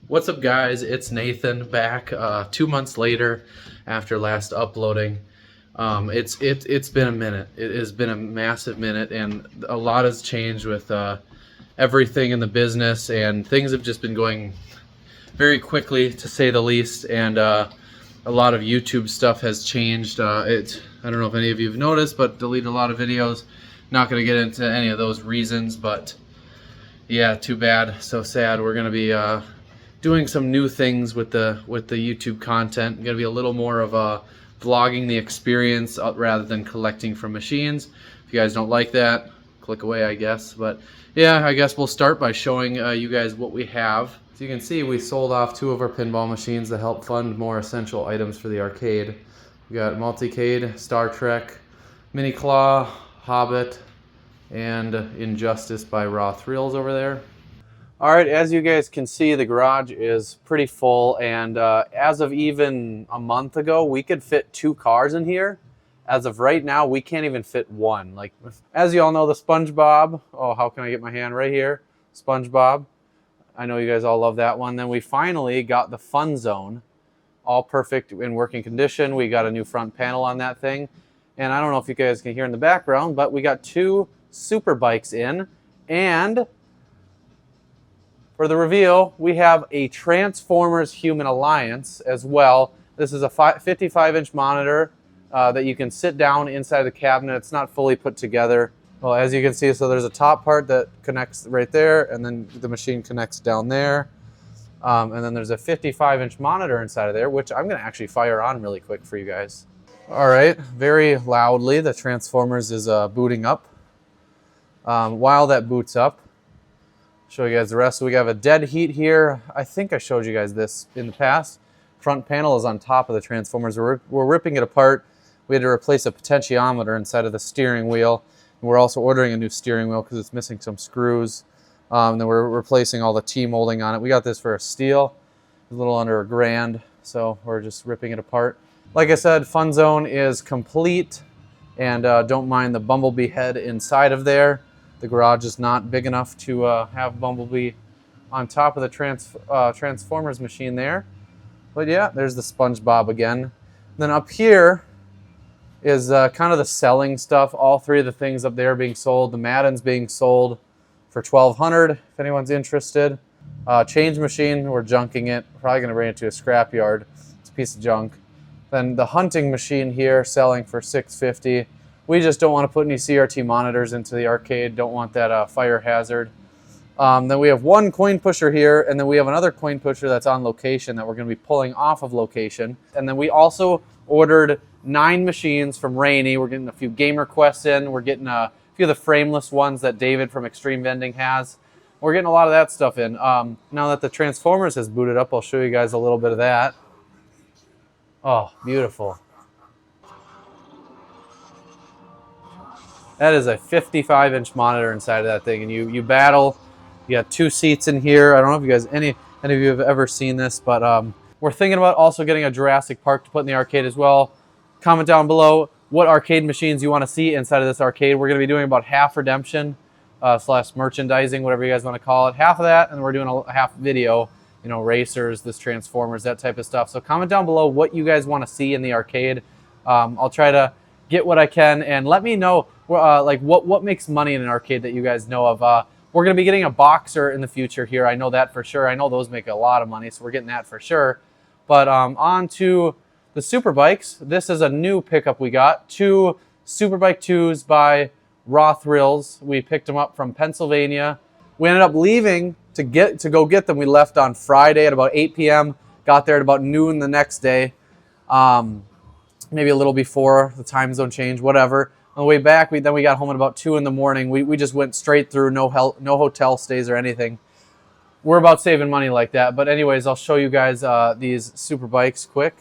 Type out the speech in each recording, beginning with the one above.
What's up, guys? It's Nathan back 2 months later after last uploading. It's been a minute. It has been a massive minute, and a lot has changed with everything in the business, and things have just been going very quickly, to say the least. And a lot of YouTube stuff has changed. I don't know if any of you have noticed, but deleted a lot of videos. Not going to get into any of those reasons, but yeah, too bad. So sad. We're going to be doing some new things with the YouTube content. Going to be a little more of vlogging the experience rather than collecting from machines. If you guys don't like that, click away, I guess. But yeah, I guess we'll start by showing you guys what we have. As you can see, we sold off 2 of our pinball machines to help fund more essential items for the arcade. We got Multicade, Star Trek, Mini Claw, Hobbit, and Injustice by Raw Thrills over there. All right, as you guys can see, the garage is pretty full, and as of even a month ago, we could fit 2 cars in here. As of right now, we can't even fit 1. Like, as you all know, the SpongeBob. Oh, how can I get my hand right here? SpongeBob. I know you guys all love that one. Then we finally got the Fun Zone, all perfect in working condition. We got a new front panel on that thing, and I don't know if you guys can hear in the background, but we got 2 super bikes in, and for the reveal, we have a Transformers Human Alliance as well. This is a 55-inch monitor that you can sit down inside the cabinet. It's not fully put together. Well, as you can see, so there's a top part that connects right there, and then the machine connects down there. And then there's a 55-inch monitor inside of there, which I'm going to actually fire on really quick for you guys. All right, very loudly, the Transformers is booting up. While that boots up, show you guys the rest. So we have a dead heat here. I think I showed you guys this in the past. Front panel is on top of the Transformers. We're ripping it apart. We had to replace a potentiometer inside of the steering wheel. And we're also ordering a new steering wheel because it's missing some screws. And then we're replacing all the T-molding on it. We got this for a steal, a little under $1,000. So we're just ripping it apart. Like I said, Fun Zone is complete. And don't mind the Bumblebee head inside of there. The garage is not big enough to have Bumblebee on top of the Transformers machine there. But yeah, there's the SpongeBob again. And then up here is kind of the selling stuff. All 3 of the things up there being sold. The Madden's being sold for $1,200 if anyone's interested. Change machine, we're junking it. Probably going to bring it to a scrapyard. It's a piece of junk. Then the hunting machine here selling for $650. We just don't want to put any CRT monitors into the arcade. Don't want that fire hazard. Then we have 1 coin pusher here, and then we have another coin pusher that's on location that we're going to be pulling off of location. And then we also ordered 9 machines from Rainy. We're getting a few game requests in. We're getting a few of the frameless ones that David from Extreme Vending has. We're getting a lot of that stuff in. Now that the Transformers has booted up, I'll show you guys a little bit of that. Oh, beautiful. That is a 55-inch monitor inside of that thing, and you battle. You got 2 seats in here. I don't know if you guys, any of you have ever seen this, but we're thinking about also getting a Jurassic Park to put in the arcade as well. Comment down below what arcade machines you want to see inside of this arcade. We're going to be doing about half redemption / merchandising, whatever you guys want to call it. Half of that, and we're doing a half video, you know, racers, this Transformers, that type of stuff. So comment down below what you guys want to see in the arcade. I'll try to get what I can, and let me know like what makes money in an arcade that you guys know of. We're going to be getting a boxer in the future here. I know that for sure. I know those make a lot of money, so we're getting that for sure. But on to the super bikes. This is a new pickup we got. 2 Superbike 2s by Raw Thrills. We picked them up from Pennsylvania. We ended up leaving to go get them. We left on Friday at about 8 p.m. Got there at about noon the next day. Maybe a little before the time zone change, whatever. On the way back, we got home at about 2 in the morning. We just went straight through, no hotel stays or anything. We're about saving money like that. But anyways, I'll show you guys these super bikes quick.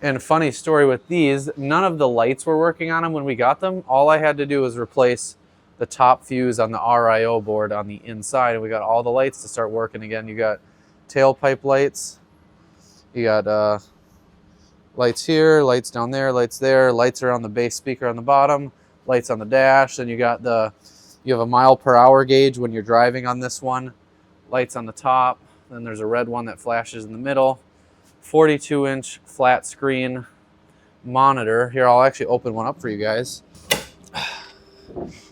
And funny story with these, none of the lights were working on them when we got them. All I had to do was replace the top fuse on the RIO board on the inside, and we got all the lights to start working again. You got tailpipe lights. You got lights here, lights down there, lights there. Lights are on the bass speaker on the bottom. Lights on the dash. Then you have a mile per hour gauge when you're driving on this one. Lights on the top. Then there's a red one that flashes in the middle. 42-inch flat screen monitor. Here, I'll actually open one up for you guys.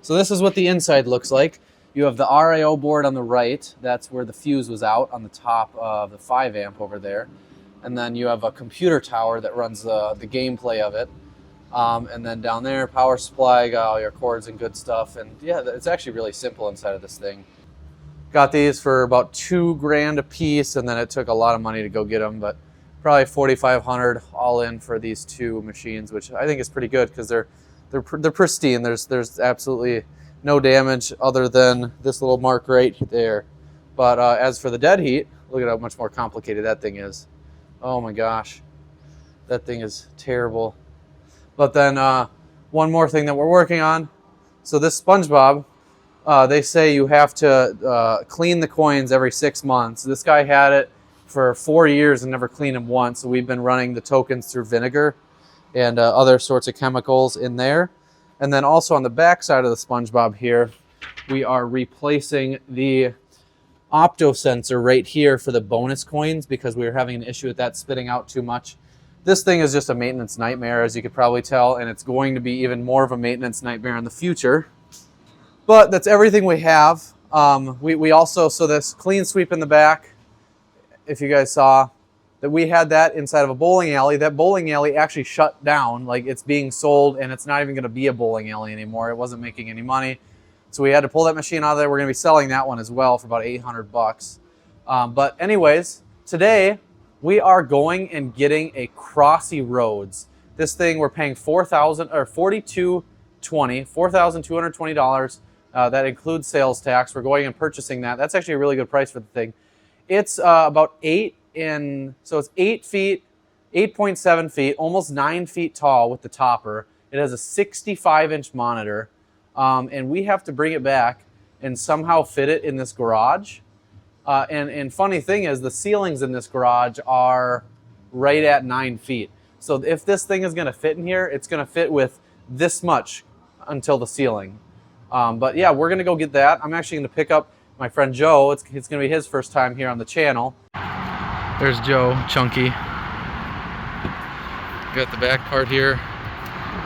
So this is what the inside looks like. You have the RIO board on the right. That's where the fuse was out on the top of the 5 amp over there. And then you have a computer tower that runs the gameplay of it. And then down there, power supply, got all your cords and good stuff. And yeah, it's actually really simple inside of this thing. Got these for about $2 grand a piece, and then it took a lot of money to go get them, but probably $4,500 all in for these 2 machines, which I think is pretty good because they're pristine. There's absolutely no damage other than this little mark right there. But as for the dead heat, look at how much more complicated that thing is. Oh my gosh, that thing is terrible. But then one more thing that we're working on. So this SpongeBob, they say you have to clean the coins every 6 months. This guy had it for 4 years and never cleaned them once. So we've been running the tokens through vinegar and other sorts of chemicals in there. And then also on the back side of the SpongeBob here, we are replacing the opto sensor right here for the bonus coins because we were having an issue with that spitting out too much. This thing is just a maintenance nightmare, as you could probably tell, and it's going to be even more of a maintenance nightmare in the future. But that's everything we have. We also, so this clean sweep in the back, if you guys saw, that we had that inside of a bowling alley. That bowling alley actually shut down, like it's being sold and it's not even gonna be a bowling alley anymore. It wasn't making any money. So we had to pull that machine out of there. We're gonna be selling that one as well for about 800 bucks. But anyways, today we are going and getting a Crossy Roads. This thing we're paying $4,220. That includes sales tax. We're going and purchasing that. That's actually a really good price for the thing. It's about 8 feet, 8.7 feet, almost 9 feet tall with the topper. It has a 65-inch monitor, and we have to bring it back and somehow fit it in this garage. And funny thing is, the ceilings in this garage are right at 9 feet. So if this thing is going to fit in here, it's going to fit with this much until the ceiling. But yeah, we're going to go get that. I'm actually going to pick up my friend Joe. It's going to be his first time here on the channel. There's Joe, Chunky. Got the back part here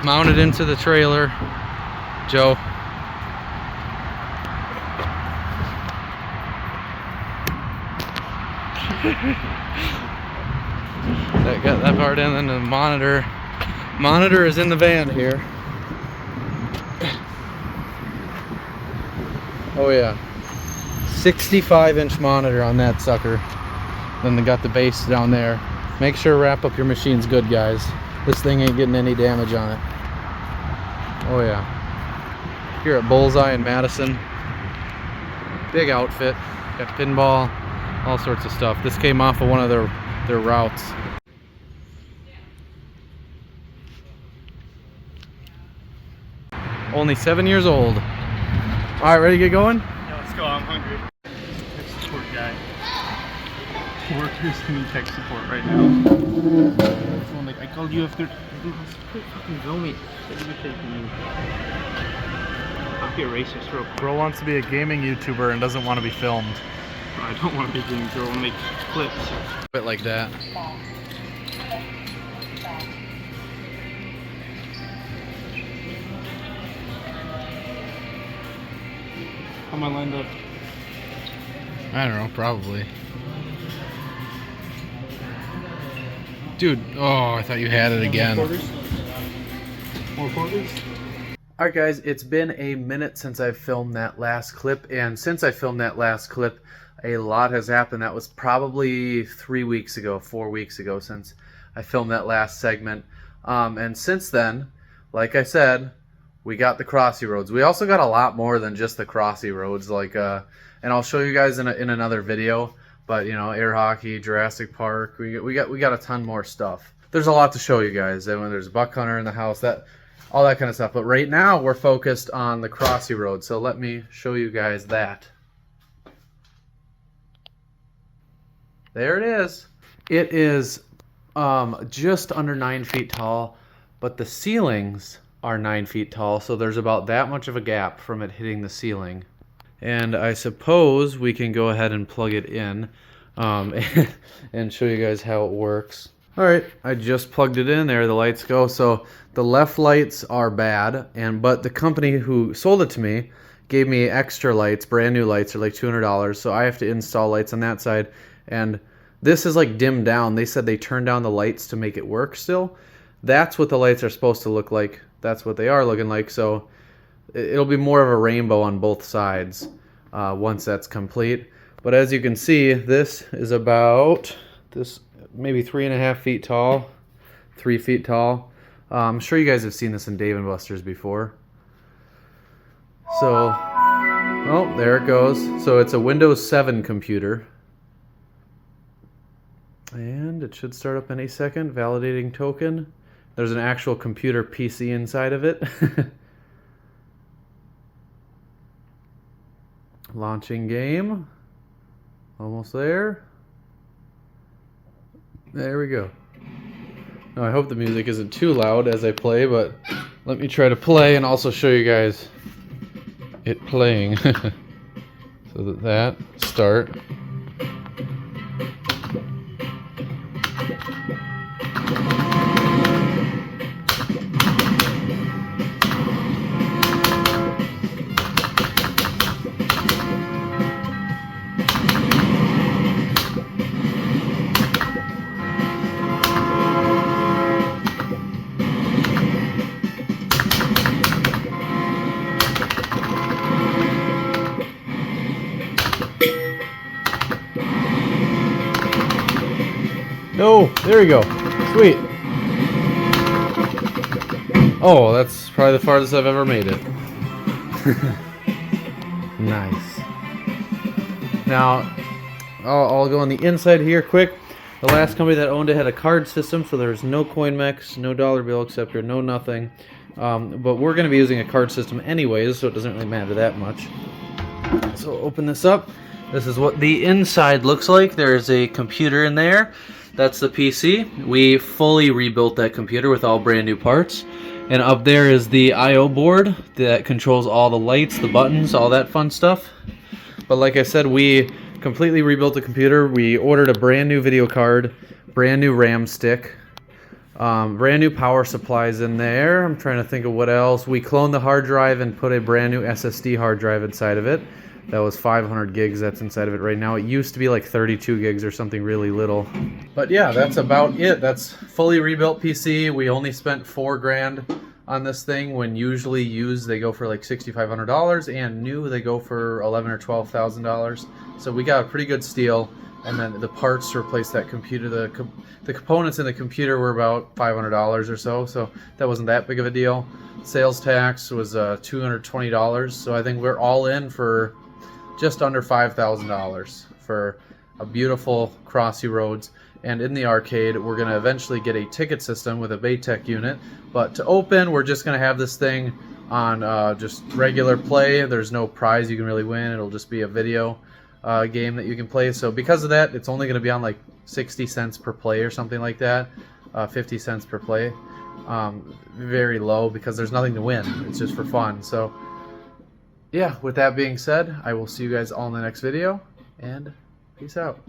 mounted into the trailer. Joe. That got that part in, and the monitor is in the van here. Oh yeah, 65-inch monitor on that sucker. Then they got the base down there. Make sure to wrap up your machines good, guys. This thing ain't getting any damage on it. Oh yeah. Here at Bullseye in Madison. Big outfit. Got pinball, all sorts of stuff. This came off of one of their routes. Only 7 years old. All right, ready to get going? Yeah, let's go. I'm hungry. Tech support guy. Workers need tech support right now. I called you after. Fucking film me. I'll be a racist real quick. Bro wants to be a gaming YouTuber and doesn't want to be filmed. I don't want to be doing. I want to make clips. A bit like that. How am I lined up? I don't know, probably. Dude, oh, I thought you had it again. More quarters? Alright guys, it's been a minute since I filmed that last clip, and since I filmed that last clip, a lot has happened. That was probably 4 weeks ago since I filmed that last segment. And since then, like I said, we got the Crossy Roads. We also got a lot more than just the Crossy Roads, like and I'll show you guys in another video. But you know, air hockey, Jurassic Park, we got a ton more stuff. There's a lot to show you guys. And when there's a buck hunter in the house, all that kind of stuff. But right now we're focused on the Crossy Road. So let me show you guys that. There it is. It is just under 9 feet tall, but the ceilings are 9 feet tall, so there's about that much of a gap from it hitting the ceiling. And I suppose we can go ahead and plug it in. and show you guys how it works. All right, I just plugged it in there. The lights go. So the left lights are bad, but the company who sold it to me gave me extra lights, brand new lights, are like $200. So I have to install lights on that side, and this is like dimmed down. They said they turned down the lights to make it work still. That's what the lights are supposed to look like. That's what they are looking like. So it'll be more of a rainbow on both sides once that's complete. But as you can see, this is about maybe 3.5 feet tall, 3 feet tall. I'm sure you guys have seen this in Dave & Buster's before. So, oh, there it goes. So it's a Windows 7 computer. And it should start up any second. Validating token. There's an actual computer PC inside of it. Launching game. Almost there. There we go. Now I hope the music isn't too loud as I play, but let me try to play and also show you guys it playing. So that start. Oh, there we go. Sweet. Oh, that's probably the farthest I've ever made it. Nice. Now, I'll go on the inside here quick. The last company that owned it had a card system, so there's no CoinMex, no dollar bill acceptor, no nothing. But we're going to be using a card system anyways, so it doesn't really matter that much. So open this up. This is what the inside looks like. There's a computer in there. That's the PC. We fully rebuilt that computer with all brand new parts. And up there is the I/O board that controls all the lights, the buttons, all that fun stuff. But like I said, we completely rebuilt the computer. We ordered a brand new video card, brand new RAM stick, brand new power supplies in there. I'm trying to think of what else. We cloned the hard drive and put a brand new SSD hard drive inside of it. That was 500 gigs that's inside of it right now. It used to be like 32 gigs or something really little. But yeah, that's about it. That's fully rebuilt PC. We only spent $4 grand on this thing, when usually used they go for like $6,500 and new they go for $11,000 or $12,000. So we got a pretty good steal. And then the parts to replace that computer, the components in the computer were about $500 or so. So that wasn't that big of a deal. Sales tax was $220. So I think we're all in for just under $5,000 for a beautiful Crossy Roads. And in the arcade, we're going to eventually get a ticket system with a Baytech unit. But to open, we're just going to have this thing on just regular play. There's no prize you can really win. It'll just be a video game that you can play. So because of that, it's only going to be on like 60 cents per play or something like that. 50 cents per play. Very low because there's nothing to win. It's just for fun. So yeah, with that being said, I will see you guys all in the next video, and peace out.